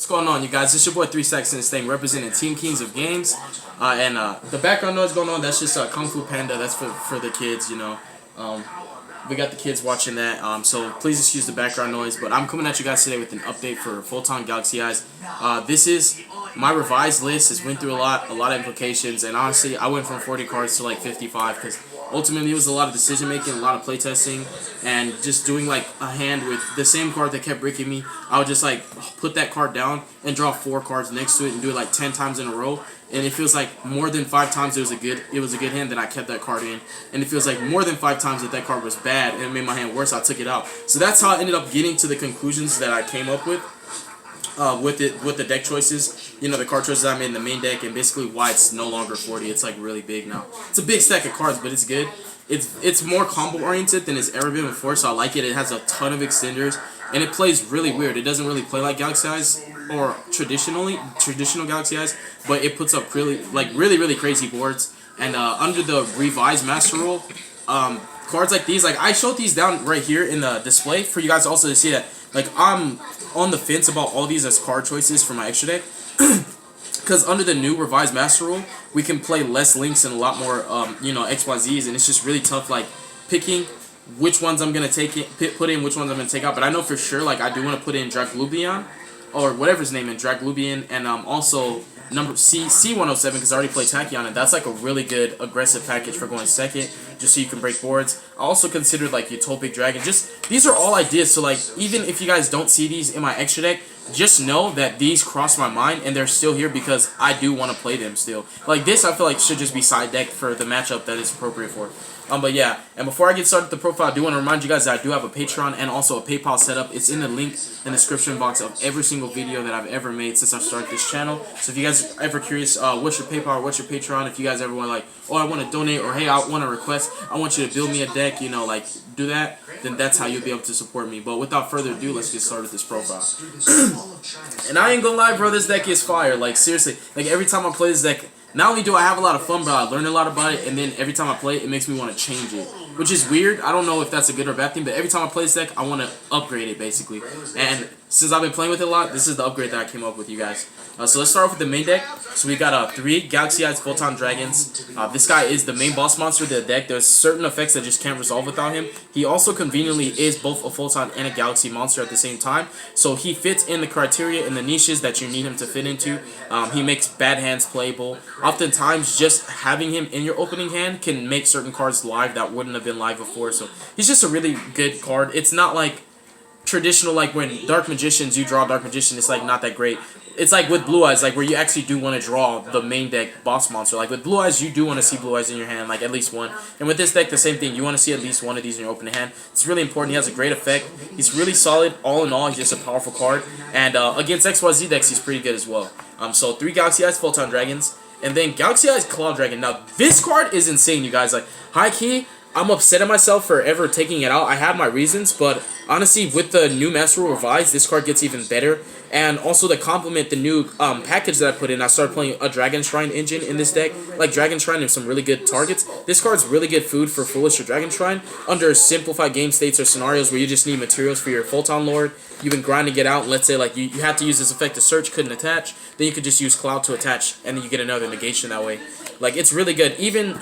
What's going on, you guys? It's your boy 3 Stacks in this thing, representing Team Kings of Games. The background noise going on, that's just Kung Fu Panda. That's for the kids, you know. We got the kids watching that, so please excuse the background noise. But I'm coming at you guys today with an update for Photon Galaxy Eyes. This is my revised list. It's went through a lot of implications, and honestly, I went from 40 cards to like 55 because ultimately it was a lot of decision making, a lot of play testing, and just doing like a hand with the same card that kept breaking me. I would just like put that card down and draw 4 cards next to it and do it like 10 times in a row. And it feels like more than 5 times it was a good hand, then I kept that card in. And it feels like more than 5 times that card was bad and it made my hand worse, I took it out. So that's how I ended up getting to the conclusions that I came up with the deck choices. You know, the card choices I made in the main deck, and basically why it's no longer 40. It's like really big now. It's a big stack of cards, but it's good. It's more combo oriented than it's ever been before, so I like it. It has a ton of extenders, and it plays really weird. It doesn't really play like Galaxy Eyes or traditional Galaxy Eyes, but it puts up really crazy boards. And under the revised Master Rule, cards like these, like I showed these down right here in the display for you guys also to see that. Like I'm on the fence about all these as card choices for my extra deck. Because under the new revised Master Rule, we can play less links and a lot more, you know, XYZs, and it's just really tough, like, picking which ones I'm going to put in, which ones I'm going to take out. But I know for sure, like, I do want to put in Draglubian, or whatever his name is, Draglubian, and also number C107, because I already played Tachyon, and that's, like, a really good aggressive package for going second, just so you can break boards. I also considered, like, Utopic Dragon. Just, these are all ideas, so, like, even if you guys don't see these in my extra deck, just know that these cross my mind and they're still here because I do want to play them still. Like this, I feel like should just be side deck for the matchup that it's appropriate for. But yeah, and before I get started with the profile, I do want to remind you guys that I do have a Patreon and also a PayPal setup. It's in the link in the description box of every single video that I've ever made since I started this channel. So if you guys are ever curious, what's your PayPal or what's your Patreon, if you guys ever want like, oh, I want to donate, or hey, I want to request, I want you to build me a deck, you know, like do that, then that's how you'll be able to support me. But without further ado, let's get started with this profile. And I ain't gonna lie, bro, this deck is fire. Like seriously, like every time I play this deck, not only do I have a lot of fun, but I learn a lot about it, and then every time I play it, it makes me want to change it, which is weird. I don't know if that's a good or bad thing, but every time I play this deck, I want to upgrade it, basically. And since I've been playing with it a lot, this is the upgrade that I came up with, you guys. So let's start off with the main deck. So we got 3 Galaxy Eyes Photon Dragons. This guy is the main boss monster of the deck. There's certain effects that just can't resolve without him. He also conveniently is both a Photon and a Galaxy monster at the same time. So he fits in the criteria and the niches that you need him to fit into. He makes bad hands playable. Oftentimes, just having him in your opening hand can make certain cards live that wouldn't have been live before. So he's just a really good card. It's not like traditional, like when Dark Magicians, you draw Dark Magician, it's like not that great. It's like with Blue Eyes, like where you actually do want to draw the main deck boss monster. Like with Blue Eyes, you do want to see Blue Eyes in your hand, like at least one. And with this deck, the same thing. You want to see at least one of these in your opening hand. It's really important. He has a great effect. He's really solid. All in all, he's just a powerful card. And against XYZ decks, he's pretty good as well. So 3 Galaxy Eyes Photon Dragons, and then Galaxy Eyes Cloud Dragon. Now this card is insane, you guys. Like high key, I'm upset at myself for ever taking it out. I have my reasons, but honestly, with the new Master Rule revised, this card gets even better. And also to complement the new package that I put in, I started playing a Dragon Shrine engine in this deck. Like Dragon Shrine and some really good targets. This card's really good food for Foolish or Dragon Shrine under simplified game states or scenarios where you just need materials for your Photon Lord. You've been grinding it out. Let's say like you have to use this effect to search, couldn't attach. Then you could just use Cloud to attach, and then you get another negation that way. Like it's really good. Even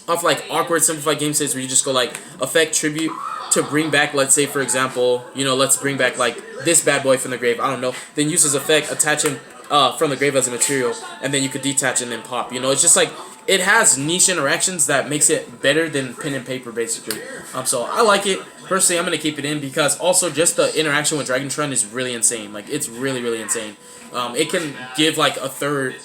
off like awkward simplified game states where you just go like effect tribute to bring back, let's say for example, you know, let's bring back like this bad boy from the grave, I don't know, then use his effect, attach him from the grave as a material, and then you could detach and then pop. You know, it's just like it has niche interactions that makes it better than pen and paper basically. So I like it. Personally, I'm gonna keep it in because also just the interaction with Dragon Shrine is really insane. Like it's really insane. It can give like a third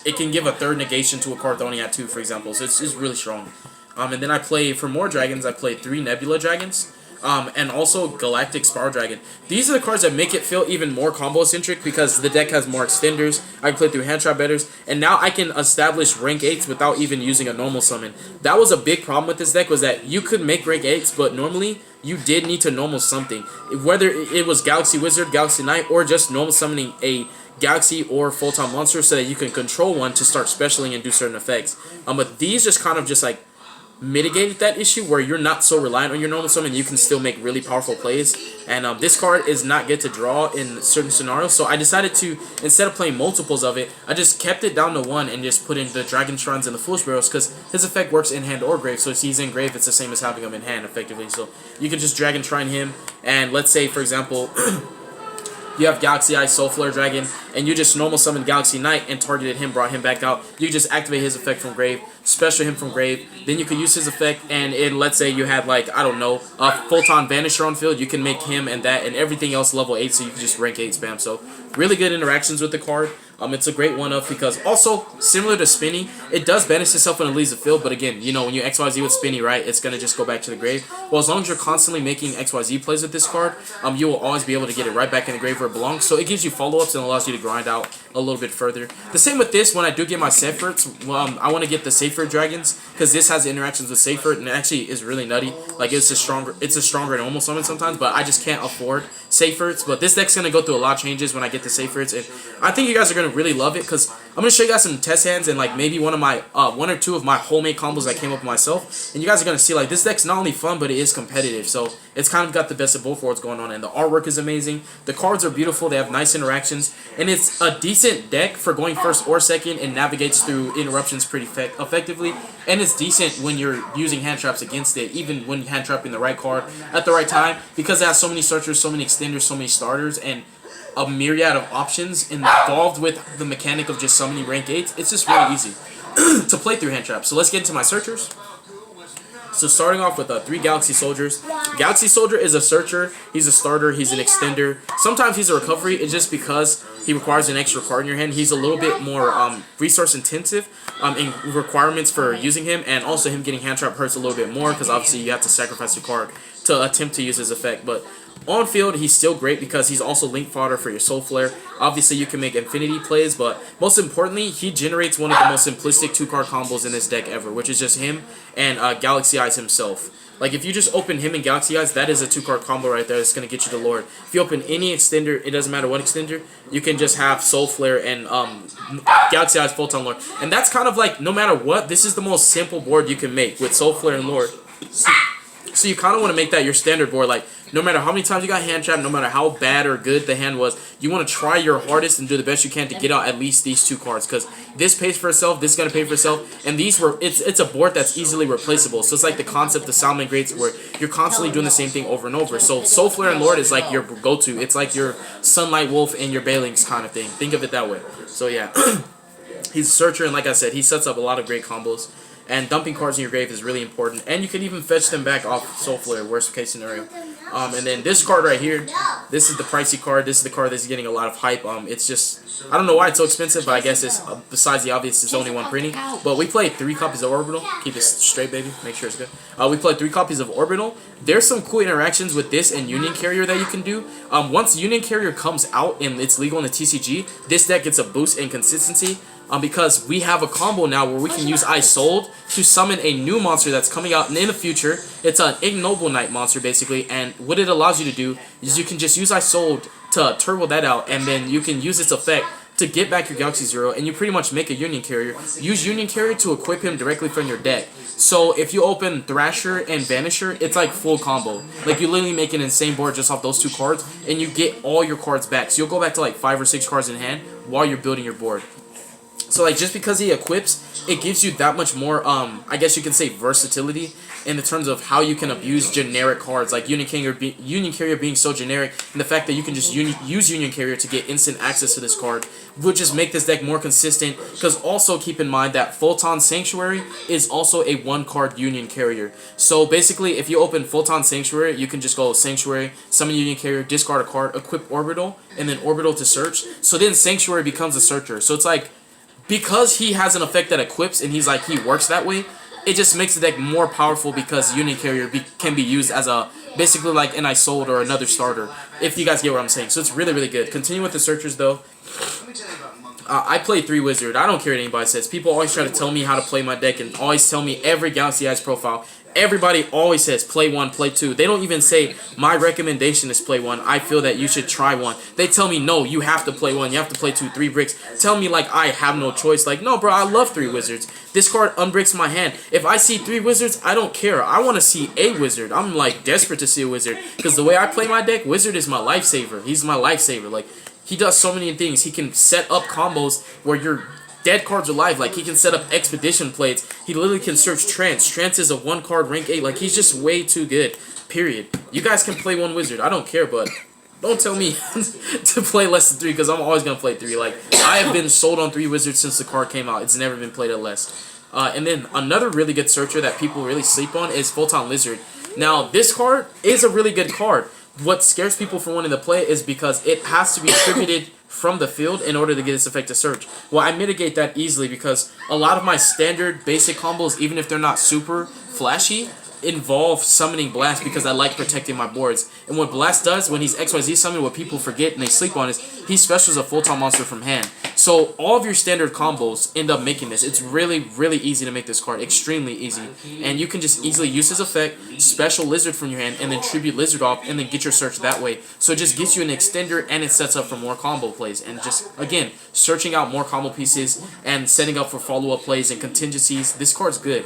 negation to a card that only had 2, for example. So it's just really strong. And then I play, for more dragons, I play 3 Nebula Dragons, and also Galactic Spiral Dragon. These are the cards that make it feel even more combo-centric because the deck has more extenders. I can play through hand trap betters, and now I can establish rank 8s without even using a normal summon. That was a big problem with this deck, was that you could make rank 8s, but normally you did need to normal something. Whether it was Galaxy Wizard, Galaxy Knight, or just normal summoning a Galaxy or Photon monster so that you can control one to start specialing and do certain effects. But these just kind of just like mitigated that issue where you're not so reliant on your normal summon. You can still make really powerful plays. And this card is not good to draw in certain scenarios. So I decided to, instead of playing multiples of it, I just kept it down to 1 and just put in the Dragon Shrines and the Foolish Barrels because his effect works in hand or grave. So if he's in grave, it's the same as having him in hand effectively. So you can just Dragon Shrine him. And let's say, for example, you have Galaxy Eye, Soul Flare Dragon, and you just normal summon Galaxy Knight and targeted him, brought him back out. You just activate his effect from grave, special him from grave, then you can use his effect, and in, let's say you had, like, I don't know, a Photon Vanisher on field, you can make him and that and everything else level 8, so you can just rank 8 spam. So really good interactions with the card. It's a great one-up because also, similar to Spinny, it does banish itself when it leaves the field, but again, you know, when you XYZ with Spinny, right, it's going to just go back to the grave. Well, as long as you're constantly making XYZ plays with this card, you will always be able to get it right back in the grave where it belongs, so it gives you follow-ups and allows you to grind out a little bit further. The same with this, when I do get my Seyfurts, I want to get the Seyfurt Dragons, because this has interactions with Seyfurt, and it actually is really nutty. Like, it's a stronger normal summon sometimes, but I just can't afford Seyfurts, but this deck's going to go through a lot of changes when I get the Seyfurts, and I think you guys are going to really love it, because I'm going to show you guys some test hands and like maybe one or two of my homemade combos I came up with myself, and you guys are going to see like this deck's not only fun, but it is competitive, so it's kind of got the best of both worlds going on, and the artwork is amazing, the cards are beautiful, they have nice interactions, and it's a decent deck for going first or second and navigates through interruptions pretty effectively, and it's decent when you're using hand traps against it, even when hand trapping the right card at the right time, because it has so many searchers, so many extenders, so many starters, and a myriad of options involved with the mechanic of just summoning rank 8s. It's just really easy to play through hand traps. So let's get into my searchers. So starting off with 3 Galaxy Soldiers. Galaxy Soldier is a searcher, he's a starter, he's an extender. Sometimes he's a recovery, it's just because he requires an extra card in your hand. He's a little bit more resource intensive in requirements for using him, and also him getting hand trap hurts a little bit more because obviously you have to sacrifice your card to attempt to use his effect. But on field, he's still great because he's also link fodder for your Soul Flare. Obviously, you can make infinity plays, but most importantly, he generates one of the most simplistic 2-card combos in this deck ever, which is just him and Galaxy Eyes himself. Like, if you just open him and Galaxy Eyes, that is a 2-card combo right there that's going to get you the Lord. If you open any extender, it doesn't matter what extender, you can just have Soul Flare and Galaxy Eyes Photon Lord. And that's kind of like, no matter what, this is the most simple board you can make with Soul Flare and Lord. So you kind of want to make that your standard board. Like, no matter how many times you got hand trapped, no matter how bad or good the hand was, you want to try your hardest and do the best you can to get out at least these 2 cards. Because this pays for itself, this is going to pay for itself, and these were it's a board that's easily replaceable. So it's like the concept of Salmon Greats where you're constantly doing the same thing over and over. So Soul Flare and Lord is like your go-to. It's like your Sunlight Wolf and your Bailings kind of thing. Think of it that way. So yeah, he's a searcher, and like I said, he sets up a lot of great combos. And dumping cards in your grave is really important. And you can even fetch them back off Soul Flare, worst case scenario. And then this card right here, this is the pricey card. This is the card that's getting a lot of hype. It's just, I don't know why it's so expensive, but I guess it's, besides the obvious, it's only 1 printing. But we played 3 copies of Orbital. Keep it straight, baby. Make sure it's good. We played 3 copies of Orbital. There's some cool interactions with this and Union Carrier that you can do. Once Union Carrier comes out and it's legal in the TCG, this deck gets a boost in consistency. Because we have a combo now where we can use Ice Sold to summon a new monster that's coming out in the future. It's an Ignoble Knight monster, basically, and what it allows you to do is you can just use Ice Sold to turbo that out, and then you can use its effect to get back your Galaxy Zero, and you pretty much make a Union Carrier. Use Union Carrier to equip him directly from your deck. So if you open Thrasher and Vanisher, it's like full combo. Like, you literally make an insane board just off those 2 cards, and you get all your cards back. So you'll go back to like 5 or 6 cards in hand while you're building your board. So, like, just because he equips, it gives you that much more, I guess you can say, versatility in the terms of how you can abuse generic cards, like Union Carrier being so generic, and the fact that you can just use Union Carrier to get instant access to this card would just make this deck more consistent, because also keep in mind that Photon Sanctuary is also a 1-card Union Carrier. So, basically, if you open Photon Sanctuary, you can just go Sanctuary, summon Union Carrier, discard a card, equip Orbital, and then Orbital to search. So then Sanctuary becomes a searcher. So it's like, because he has an effect that equips and he works that way, it just makes the deck more powerful because Union Carrier can be used as a, basically like an Ice Sold or another starter, if you guys get what I'm saying. So it's really, really good. Continue with the searchers though. I play 3 Wizard. I don't care what anybody says. People always try to tell me how to play my deck and always tell me every Galaxy Eyes profile. everybody always says play 1, play 2. They don't even say my recommendation is play 1. I feel that you should try 1. They tell me no, you have to play 1. You have to play 2, 3 bricks. Tell me like I have no choice. Like no, bro, I love 3 wizards. This card unbricks my hand. If I see 3 wizards, I don't care. I want to see a wizard. I'm like desperate to see a wizard because the way I play my deck, wizard is my lifesaver. He's my lifesaver. Like he does so many things. He can set up combos where you're dead cards are live. Like he can set up expedition plates. He literally can search trance. Trance is a 1 card rank 8. Like he's just way too good. Period. You guys can play 1 wizard. I don't care, but don't tell me to play less than 3 because I'm always gonna play 3. Like I have been sold on 3 wizards since the card came out. It's never been played at less. And then another really good searcher that people really sleep on is Photon Lizard. Now this card is a really good card. What scares people from wanting to play it is because it has to be attributed from the field in order to get its effect to search. Well, I mitigate that easily because a lot of my standard basic combos, even if they're not super flashy, involve summoning Blast because I like protecting my boards. And what Blast does when he's XYZ summoned, what people forget and they sleep on is he specials a Photon monster from hand. So all of your standard combos end up making this. It's really, really easy to make this card. Extremely easy. And you can just easily use his effect, special Lizard from your hand, and then tribute Lizard off, and then get your search that way. So it just gets you an extender, and it sets up for more combo plays. And just, again, searching out more combo pieces and setting up for follow-up plays and contingencies. This card's good.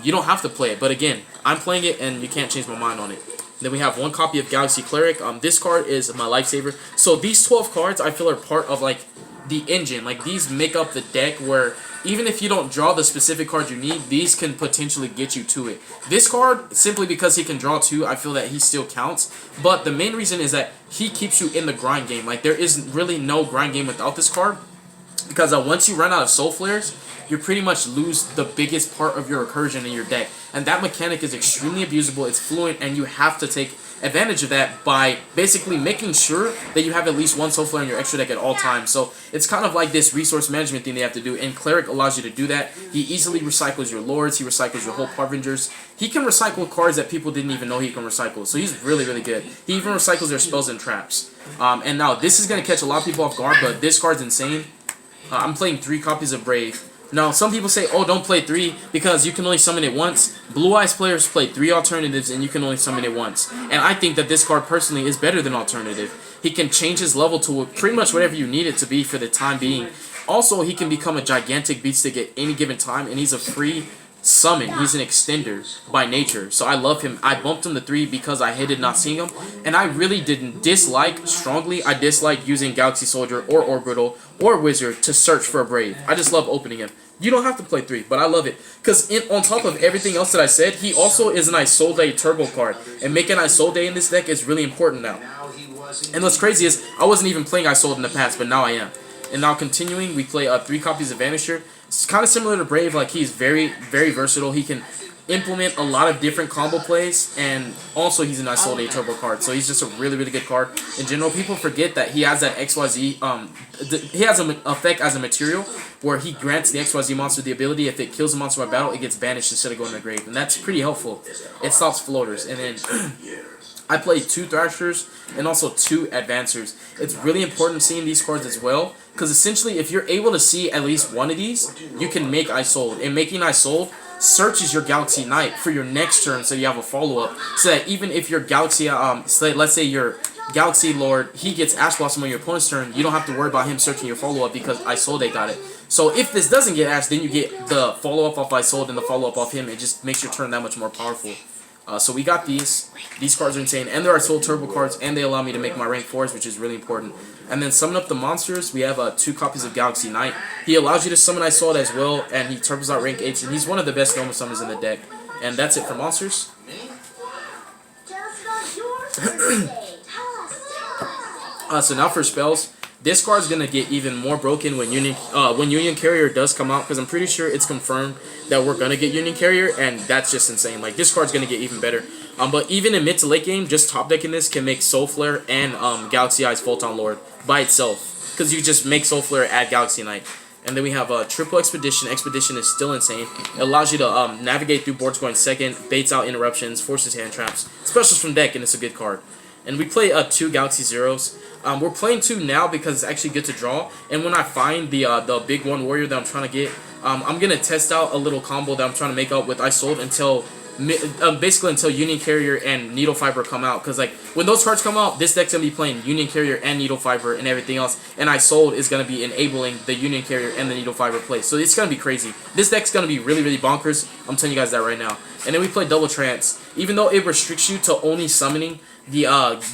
You don't have to play it, but again, I'm playing it, and you can't change my mind on it. Then we have 1 copy of Galaxy Cleric. This card is my lifesaver. So these 12 cards, I feel, are part of, like, the engine. Like, these make up the deck where even if you don't draw the specific card you need, these can potentially get you to it. This card, simply because he can draw 2, I feel that he still counts. But the main reason is that he keeps you in the grind game. Like, there is really no grind game without this card. Because once you run out of Soul Flares, you pretty much lose the biggest part of your recursion in your deck. And that mechanic is extremely abusable, it's fluent, and you have to take advantage of that by basically making sure that you have at least 1 Soul Flare in your extra deck at all times. So it's kind of like this resource management thing they have to do, and Cleric allows you to do that. He easily recycles your Lords, he recycles your whole Harbingers. He can recycle cards that people didn't even know he can recycle, so he's really, really good. He even recycles their spells and traps. And now this is going to catch a lot of people off guard, but this card's insane. I'm playing 3 copies of Brave. Now, some people say, oh, don't play 3 because you can only summon it once. Blue Eyes players play 3 alternatives and you can only summon it once. And I think that this card personally is better than alternative. He can change his level to pretty much whatever you need it to be for the time being. Also, he can become a gigantic beat stick at any given time, and he's a free summon. He's an extender by nature, so I love him. I bumped him to 3 because I hated not seeing him, and I really didn't dislike strongly. I dislike using Galaxy Soldier or Orbital or Wizard to search for a Brave. I just love opening him. You don't have to play 3, but I love it because on top of everything else that I said, he also is an Isolde turbo card, and making Isolde in this deck is really important now. And what's crazy is I wasn't even playing Isolde in the past, but now I am. And now continuing, we play 3 copies of Vanisher. It's kind of similar to Brave, like he's very, very versatile. He can implement a lot of different combo plays, and also he's an Isolde turbo card, so he's just a really, really good card. In general, people forget that he has that XYZ, he has an effect as a material where he grants the XYZ monster the ability, if it kills a monster by battle, it gets banished instead of going to the grave, and that's pretty helpful. It stops floaters. And then I play 2 Thrashers and also 2 Advancers. It's really important seeing these cards as well, because essentially if you're able to see at least one of these, you can make Isolde. And making Isolde searches your Galaxy Knight for your next turn, so you have a follow-up, so that even if your Galaxy, let's say your Galaxy Lord, he gets Ash Blossom on your opponent's turn, you don't have to worry about him searching your follow-up because Isolde got it. So if this doesn't get Ash, then you get the follow-up off Isolde and the follow-up off him. It just makes your turn that much more powerful. So we got these. These cards are insane, and there are Soul Turbo cards, and they allow me to make my rank 4s, which is really important. And then summon up the monsters, we have 2 copies of Galaxy Knight. He allows you to summon Isolde as well, and he turbos out rank 8s, and he's one of the best normal summons in the deck. And that's it for monsters. So now for spells. This card's gonna get even more broken when Union Carrier does come out, because I'm pretty sure it's confirmed that we're gonna get Union Carrier, and that's just insane. Like, this card's gonna get even better. But even in mid to late game, just top decking this can make Soul Flare and Galaxy Eyes Photon Lord by itself, because you just make Soul Flare, add Galaxy Knight. And then we have triple Expedition. Expedition is still insane. It allows you to navigate through boards going second, baits out interruptions, forces hand traps, specials from deck, and it's a good card. And we play 2 Galaxy Zeros. We're playing 2 now because it's actually good to draw. And when I find the big 1 warrior that I'm trying to get, I'm going to test out a little combo that I'm trying to make up with Isolde until basically until Union Carrier and Needle Fiber come out. Because like when those cards come out, this deck's gonna be playing Union Carrier and Needle Fiber and everything else, and I Sold is gonna be enabling the Union Carrier and the Needle Fiber play. So it's gonna be crazy. This deck's gonna be really, really bonkers. I'm telling you guys that right now. And then we play Double Trance. Even though it restricts you to only summoning the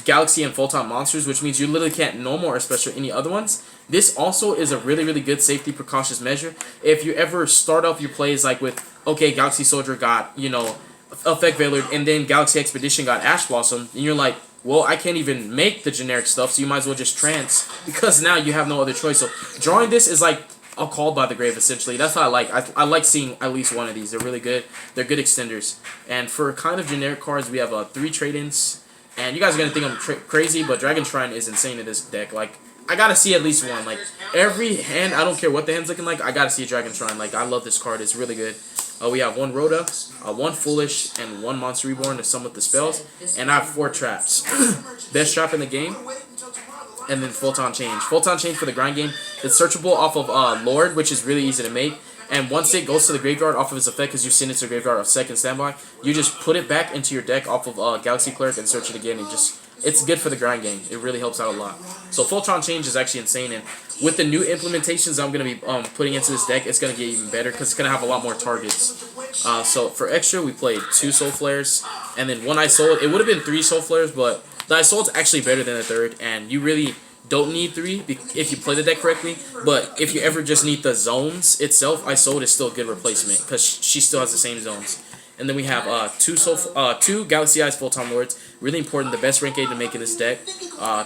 Galaxy and Photon monsters, which means you literally can't normal or special any other ones. This also is a really, really good safety precautious measure. If you ever start off your plays like with, okay, Galaxy Soldier got, you know, Effect Veiler, and then Galaxy Expedition got Ash Blossom, and you're like, well, I can't even make the generic stuff, so you might as well just trance, because now you have no other choice. So drawing this is like a call by the grave, essentially. That's what I like. I like seeing at least one of these. They're really good. They're good extenders. And for kind of generic cards, we have 3 trade-ins. And you guys are going to think I'm crazy, but Dragon Shrine is insane in this deck. Like, I got to see at least one. Like, every hand, I don't care what the hand's looking like, I got to see a Dragon Shrine. Like, I love this card. It's really good. We have 1 Rhoda, 1 Foolish, and 1 Monster Reborn to sum with the spells. And I have 4 traps. Best trap in the game. And then Photon Change. Photon Change for the grind game. It's searchable off of Lord, which is really easy to make. And once it goes to the graveyard off of its effect, because you send it to the graveyard of second standby, you just put it back into your deck off of Galaxy Cleric and search it again. And just, it's good for the grind game. It really helps out a lot. So Photon Change is actually insane. And with the new implementations I'm going to be putting into this deck, it's going to get even better because it's going to have a lot more targets. So for extra, we played 2 Soul Flares and then 1 I Sold. It would have been 3 Soul Flares, but the I Sold's actually better than the 3rd, and you really don't need 3 if you play the deck correctly. But if you ever just need the zones itself, I Sold is still a good replacement because she still has the same zones. And then we have 2 Galaxy Eyes Photon Lords. Really important, the best rank 8 to make in this deck.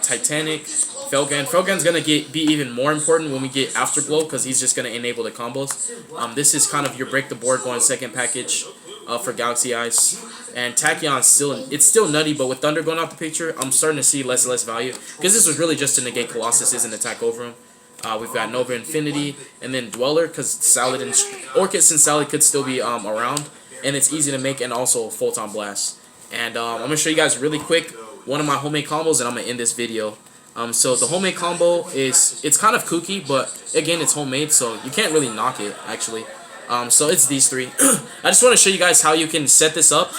Titanic, Felgan. Felgan's going to be even more important when we get Afterglow because he's just going to enable the combos. This is kind of your break the board going second package for Galaxy Eyes. And Tachyon's still nutty, but with Thunder going out the picture, I'm starting to see less and less value. Because this was really just to negate Colossus and attack over him. We've got Nova Infinity, and then Dweller, because Salad and Orchis and Salad could still be around. And it's easy to make, and also Photon Blast. And I'm going to show you guys really quick one of my homemade combos, and I'm going to end this video. So the homemade combo it's kind of kooky, but again, it's homemade, so you can't really knock it, actually. So it's these 3. I just want to show you guys how you can set this up,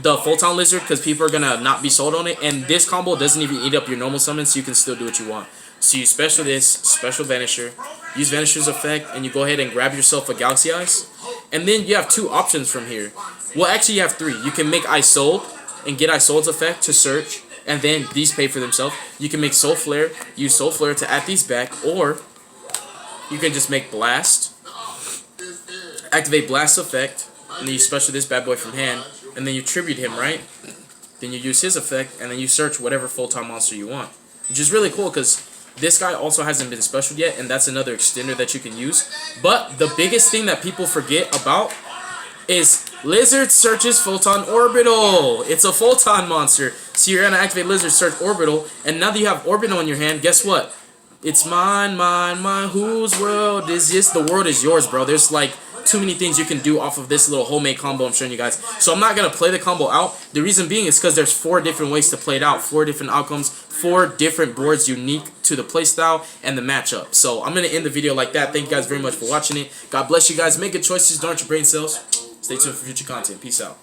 the Photon Lizard, because people are going to not be sold on it. And this combo doesn't even eat up your normal summons, so you can still do what you want. So you special this, special Vanisher, use Vanisher's effect, and you go ahead and grab yourself a Galaxy Eyes. And then you have 2 options from here. Well, actually you have 3. You can make I Sold and get I Sold's effect to search, and then these pay for themselves. You can make Soul Flare, use Soul Flare to add these back, or you can just make Blast, activate Blast effect, and then you special this bad boy from hand, and then you tribute him, right? Then you use his effect, and then you search whatever Photon monster you want. Which is really cool, because this guy also hasn't been special yet, and that's another extender that you can use. But the biggest thing that people forget about is Lizard searches Photon Orbital. It's a Photon monster. So you're going to activate Lizard search Orbital, and now that you have Orbital in your hand, guess what? It's mine, mine, mine. Whose world is this? The world is yours, bro. There's like too many things you can do off of this little homemade combo I'm showing you guys. So I'm not going to play the combo out. The reason being is because there's 4 different ways to play it out. 4 different outcomes. 4 different boards unique to the playstyle and the matchup. So I'm going to end the video like that. Thank you guys very much for watching it. God bless you guys. Make good choices. Don't hurt your brain cells. Stay tuned for future content. Peace out.